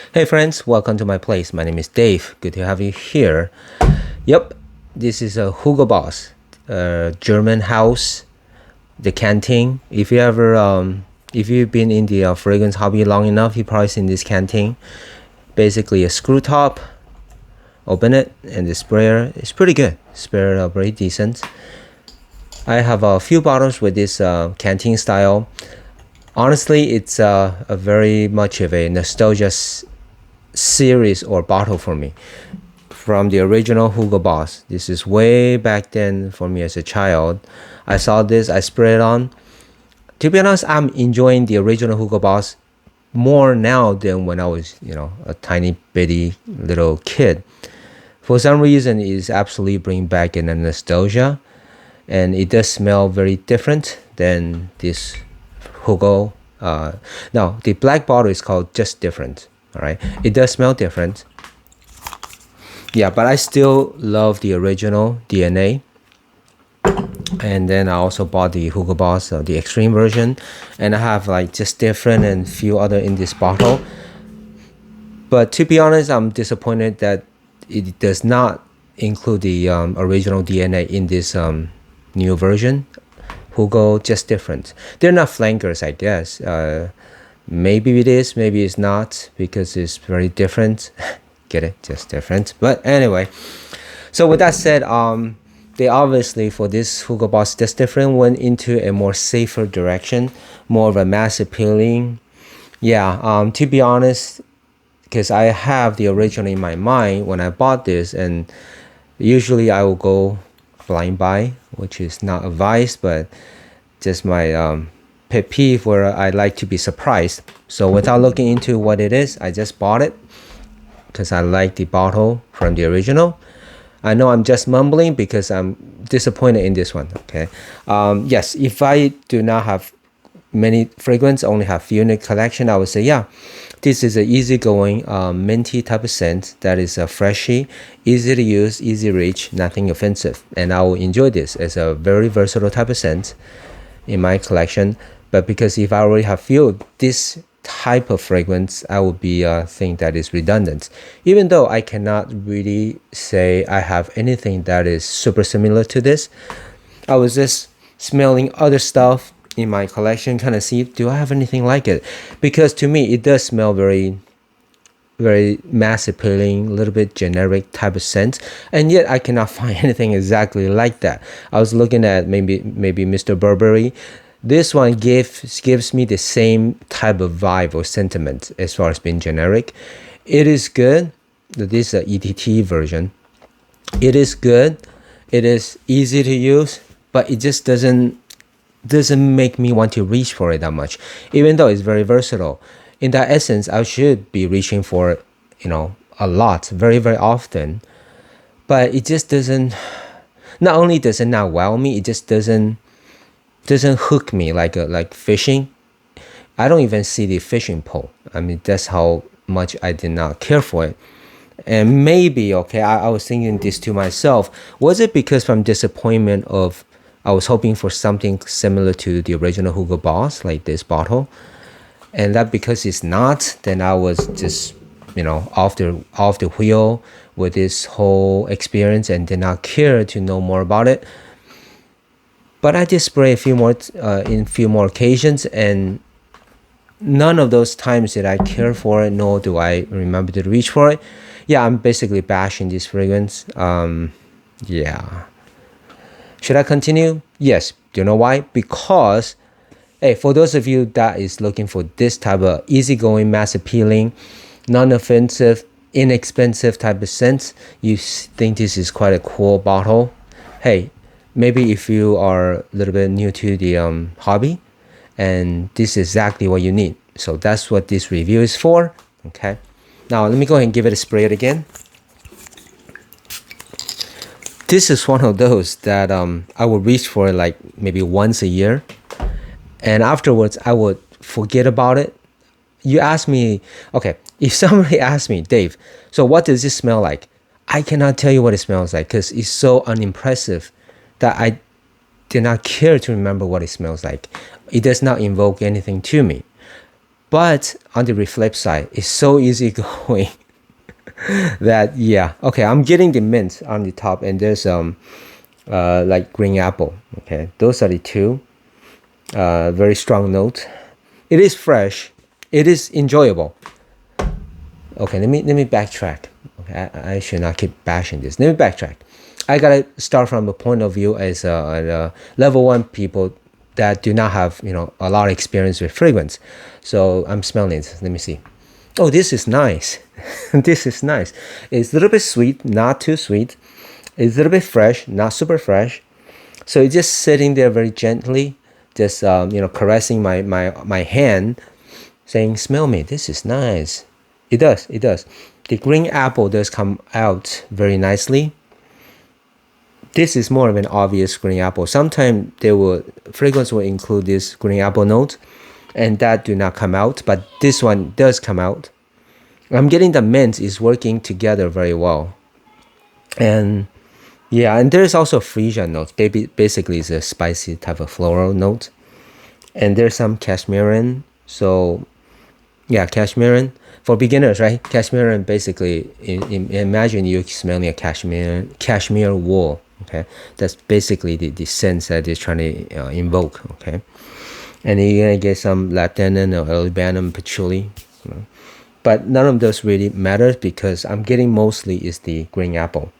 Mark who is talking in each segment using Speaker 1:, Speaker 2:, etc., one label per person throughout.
Speaker 1: Hey friends, welcome to my place. My name is Dave. Good to have you here. Yep, this is a Hugo Boss, German house, the canteen. If you've been in the fragrance hobby long enough, you probably seen this canteen. Basically a screw top. Open it, and the sprayer is pretty good. Sprayer very decent. I have a few bottles with this canteen style. Honestly, it's a very much of a nostalgia series or bottle for me from the original Hugo Boss. This is way back then for me as a child. I saw this, I sprayed it on. To be honest, I'm enjoying the original Hugo Boss more now than when I was, a tiny bitty little kid. For some reason, it's absolutely bringing back in a nostalgia, and it does smell very different than this Hugo. Now, the black bottle is called Just Different. All right, it does smell different. Yeah, but I still love the original DNA. And then I also bought the Hugo Boss, the extreme version, and I have like Just Different and few other in this bottle. But to be honest, I'm disappointed that it does not include the original DNA in this new version. Hugo Just Different. They're not flankers, I guess. Maybe it is, maybe it's not, because it's very different. Get it? Just different. But anyway, so with that said, they obviously for this Hugo Boss Just Different went into a more safer direction, more of a mass appealing. Yeah, to be honest, because I have the original in my mind when I bought this, and usually I will go blind buy, which is not advised, but just my pet peeve where I like to be surprised. So without looking into what it is, I just bought it because I like the bottle from the original. I know I'm just mumbling because I'm disappointed in this one. Okay. Yes, if I do not have many fragrance, only have few in the collection, I would say, yeah, this is an easygoing minty type of scent that is freshy, easy to use, easy reach, nothing offensive. And I will enjoy this as a very versatile type of scent in my collection. But because if I already have few this type of fragrance, I would be think that is redundant. Even though I cannot really say I have anything that is super similar to this, I was just smelling other stuff in my collection, kind of see, do I have anything like it? Because to me, it does smell very, very mass appealing, a little bit generic type of scent, and yet I cannot find anything exactly like that. I was looking at maybe Mr. Burberry. This one gives me the same type of vibe or sentiment as far as being generic. It is good. This is an ETT version. It is good. It is easy to use, but it just doesn't make me want to reach for it that much, even though it's very versatile. In that essence, I should be reaching for it, a lot, very, very often. But it just doesn't, not only does it not wow me, it just doesn't hook me like fishing. I don't even see the fishing pole. I mean, that's how much I did not care for it. And maybe, okay, I was thinking this to myself, was it because from disappointment of I was hoping for something similar to the original Hugo Boss, like this bottle, and that because it's not, then I was just, off the wheel with this whole experience and did not care to know more about it. But I did spray a few more in few more occasions, and none of those times did I care for it, nor do I remember to reach for it. Yeah, I'm basically bashing this fragrance. Yeah. Should I continue? Yes. Do you know why? Because, hey, for those of you that is looking for this type of easygoing, mass appealing, non-offensive, inexpensive type of scent, you think this is quite a cool bottle. Hey, maybe if you are a little bit new to the hobby, and this is exactly what you need. So that's what this review is for. Okay. Now let me go ahead and give it a spray it again. This is one of those that I would reach for like maybe once a year, and afterwards I would forget about it. You ask me, okay, if somebody asks me, Dave, so what does this smell like? I cannot tell you what it smells like because it's so unimpressive that I did not care to remember what it smells like. It does not invoke anything to me. But on the flip side, it's so easy going that, yeah. Okay, I'm getting the mint on the top, and there's like green apple. Okay, those are the two very strong notes. It is fresh. It is enjoyable. Okay, let me backtrack. Okay, I should not keep bashing this. Let me backtrack. I gotta start from the point of view as a level 1 people that do not have a lot of experience with fragrance. So I'm smelling it. Let me see. Oh, this is nice. This is nice. It's a little bit sweet, not too sweet. It's a little bit fresh, not super fresh. So it's just sitting there very gently, just caressing my hand, saying, "Smell me. This is nice." It does. It does. The green apple does come out very nicely. This is more of an obvious green apple. Sometimes fragrance will include this green apple note, and that do not come out, but this one does come out. I'm getting the mint is working together very well. And yeah, and there's also freesia notes. Basically it's a spicy type of floral note. And there's some cashmere. So yeah, cashmere. For beginners, right? Cashmere, basically, imagine you smelling a cashmere wool. Okay, that's basically the sense that they're trying to invoke. Okay, and you're gonna get some labdanum or olibanum, patchouli, but none of those really matters because I'm getting mostly is the green apple.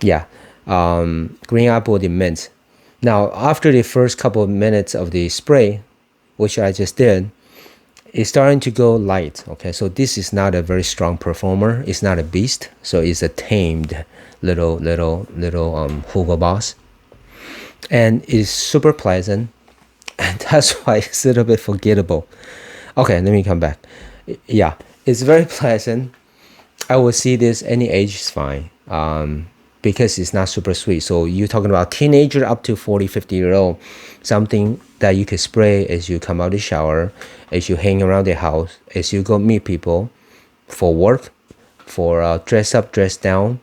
Speaker 1: Yeah, green apple, the mint. Now after the first couple of minutes of the spray, which I just did, it's starting to go light. Okay, so this is not a very strong performer. It's not a beast, so it's a tamed little Hugo Boss, and it's super pleasant, and that's why it's a little bit forgettable. Okay, let me come back. Yeah, it's very pleasant. I would see this any age is fine, because it's not super sweet. So you're talking about teenager up to 40-50-year-old, something that you could spray as you come out of the shower, as you hang around the house, as you go meet people for work, for dress up, dress down.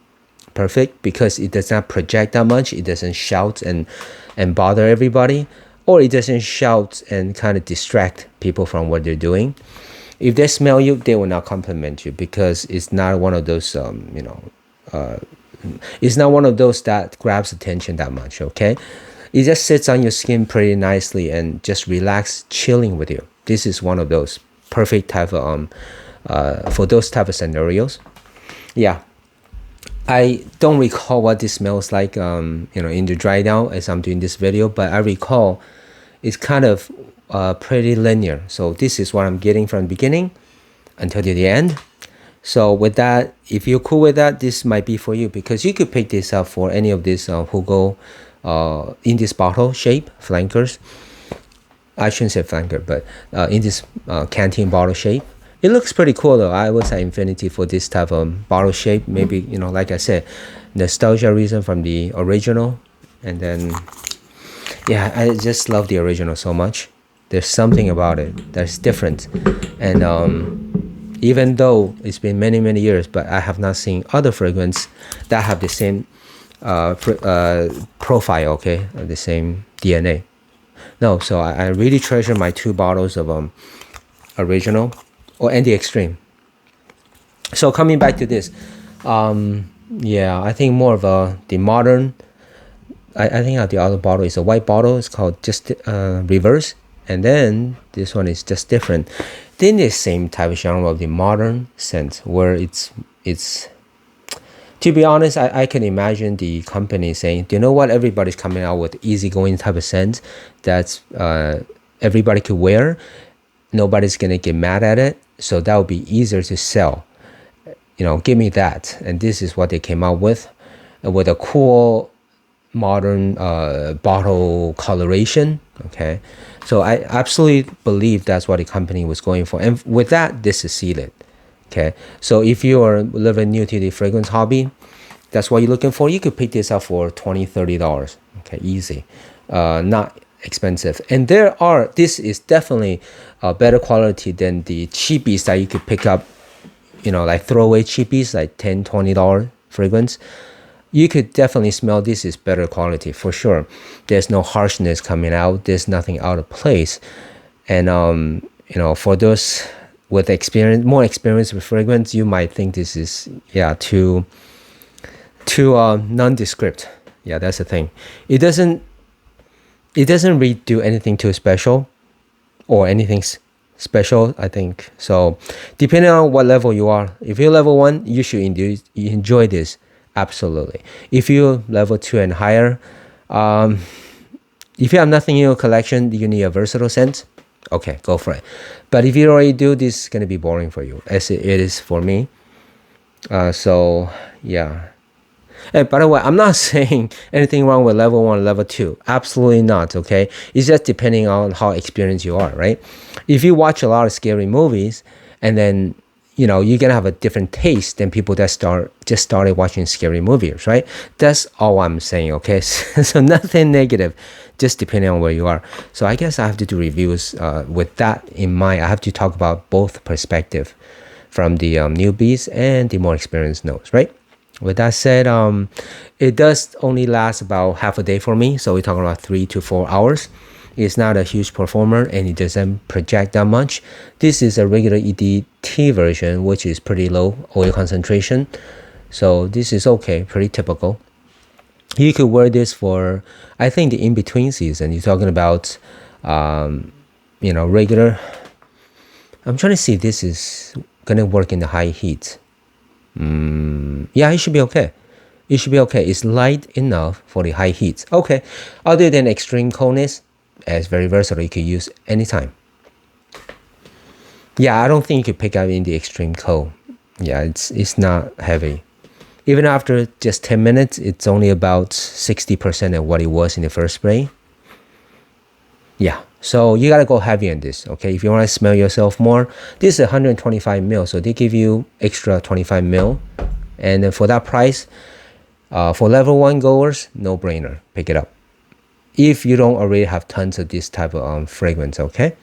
Speaker 1: Perfect, because it does not project that much. It doesn't shout and bother everybody, or it doesn't shout and kind of distract people from what they're doing. If they smell you, they will not compliment you because it's not one of those it's not one of those that grabs attention that much. Okay, it just sits on your skin pretty nicely and just relax, chilling with you. This is one of those perfect type of for those type of scenarios. Yeah, I don't recall what this smells like in the dry down as I'm doing this video, but I recall it's kind of pretty linear. So this is what I'm getting from the beginning until the end. So with that, if you're cool with that, this might be for you, because you could pick this up for any of this Hugo in this bottle shape, flankers. I shouldn't say flanker, but in this canteen bottle shape. It looks pretty cool though. I would say infinity for this type of bottle shape. Maybe, like I said, nostalgia reason from the original. And then, yeah, I just love the original so much. There's something about it that's different. And even though it's been many, many years, but I have not seen other fragrance that have the same profile, okay, the same DNA. No, so I really treasure my 2 bottles of original and the extreme. So coming back to this, yeah, I think more of the modern. I think the other bottle is a white bottle. It's called just reverse, and then this one is just different. Then the same type of genre of the modern scent, where it's. To be honest, I can imagine the company saying, you know what, everybody's coming out with easygoing type of scent that's everybody could wear. Nobody's gonna get mad at it, so that would be easier to sell. Give me that. And this is what they came out with a cool modern bottle coloration. Okay, so I absolutely believe that's what the company was going for, and with that, this is sealed. Okay, so if you are a little bit new to the fragrance hobby, that's what you're looking for, you could pick this up for $20-$30. Okay, easy, not expensive. And this is definitely a better quality than the cheapies that you could pick up, like throwaway cheapies, like $10-$20 fragrance. You could definitely smell this is better quality for sure. There's no harshness coming out. There's nothing out of place. And For those with more experience with fragrance, you might think this is too nondescript. Yeah, that's the thing. It doesn't really do anything too special or anything special, I think. So depending on what level you are, if you're level 1, you should enjoy this. Absolutely. If you're level 2 and higher, if you have nothing in your collection, you need a versatile scent, okay, go for it. But if you already do, this is going to be boring for you, as it is for me. So yeah. Hey, by the way, I'm not saying anything wrong with level 1, level 2. Absolutely not, okay? It's just depending on how experienced you are, right? If you watch a lot of scary movies and then, you're going to have a different taste than people that just started watching scary movies, right? That's all I'm saying, okay? So nothing negative, just depending on where you are. So I guess I have to do reviews with that in mind. I have to talk about both perspective from the newbies and the more experienced notes, right? With that said, it does only last about half a day for me. So we're talking about 3 to 4 hours. It's not a huge performer and it doesn't project that much. This is a regular EDT version, which is pretty low oil concentration. So this is okay, pretty typical. You could wear this for, I think, the in-between season. You're talking about, regular. I'm trying to see if this is going to work in the high heat. Yeah, it should be okay. It should be okay. It's light enough for the high heat. Okay. Other than extreme coldness, it's very versatile. You can use anytime. Yeah, I don't think you could pick up in the extreme cold. Yeah, it's not heavy. Even after just 10 minutes, it's only about 60% of what it was in the first spray. Yeah, so you gotta go heavy on this, okay? If you want to smell yourself more, this is 125 mil, so they give you extra 25 mil. And then for that price, for level 1 goers, no brainer, pick it up. If you don't already have tons of this type of fragrance, okay?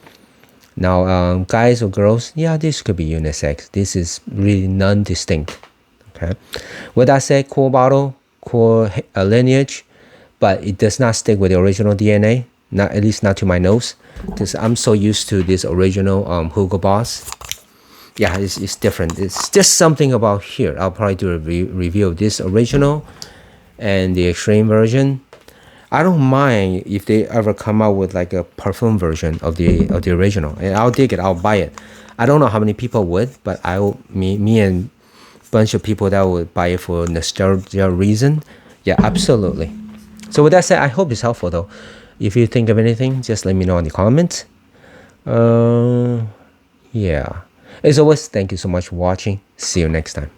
Speaker 1: Now, guys or girls, yeah, this could be unisex. This is really non-distinct, okay? With that said, cool bottle, cool lineage, but it does not stick with the original DNA. Not, at least not to my nose, because I'm so used to this original Hugo Boss. Yeah, it's different. It's just something about here. I'll probably do a review of this original and the extreme version. I don't mind if they ever come out with like a perfume version of the original, and I'll dig it. I'll buy it. I don't know how many people would, but me and a bunch of people that would buy it for nostalgia reason. Yeah, absolutely. So with that said, I hope it's helpful though. If you think of anything, just let me know in the comments. Yeah. As always, thank you so much for watching. See you next time.